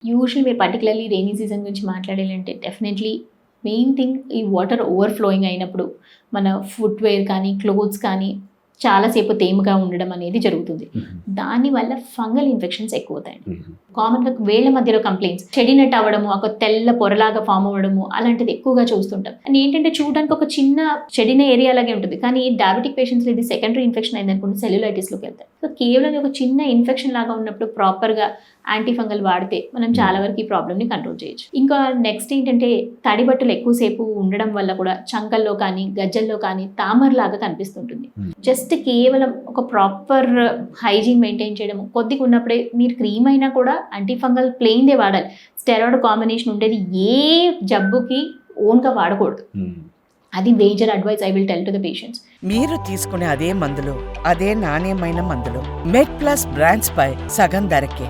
Usually మీరు particularly rainy season గురించి మాట్లాడాలంటే డెఫినెట్లీ మెయిన్ థింగ్ ఈ వాటర్ ఓవర్‌ఫ్లోయింగ్ అయినప్పుడు మన ఫుట్‌వేర్ కానీ, క్లోత్స్ కానీ చాలాసేపు తేమగా ఉండడం అనేది జరుగుతుంది. దానివల్ల ఫంగల్ ఇన్ఫెక్షన్స్ ఎక్కువవుతాయండి. కామన్‌గా వేళ్ళ మధ్యలో కంప్లెయింట్స్ చెడినట్టు అవ్వడము, ఒక తెల్ల పొరలాగా ఫామ్ అవ్వడము అలాంటిది ఎక్కువగా చూస్తుంటాం. అండ్ ఏంటంటే చూడడానికి ఒక చిన్న చెడిన ఏరియా లాగే ఉంటుంది. కానీ డయాబెటిక్ పేషెంట్స్‌లో ఇది సెకండరీ ఇన్ఫెక్షన్ అయిందనుకోండి సెల్యులైటిస్‌లోకి వెళ్తాయి. సో కేవలం ఒక చిన్న ఇన్ఫెక్షన్ లాగా ఉన్నప్పుడు ప్రాపర్‌గా యాంటీ ఫంగల్ వాడితే మనం చాలా వరకు ఈ ప్రాబ్లమ్‌ని కంట్రోల్ చేయొచ్చు. ఇంకా నెక్స్ట్ ఏంటంటే తడి బట్టలు ఎక్కువసేపు ఉండడం వల్ల కూడా చంకల్లో కానీ, గజ్జల్లో కానీ తామరలాగా కనిపిస్తుంటుంది. జస్ట్ కేవలం ఒక ప్రాపర్ హైజీన్ మెయింటైన్ చేయడం, కొద్దిగా ఉన్నప్పుడే మీరు క్రీమ్ అయినా కూడా యాంటీ ఫంగల్ ప్లెయిన్‌దే వాడాలి. స్టెరాయిడ్ కాంబినేషన్ ఉండేది ఏ జబ్బుకి ఓన్‌గా వాడకూడదు. అది major advice I will tell to the patients. మీరు తీసుకునే అదే మందులు, అదే నాణ్యమైన మందులు మెడ్ ప్లస్ బ్రాండ్స్ పై సగం ధరకే.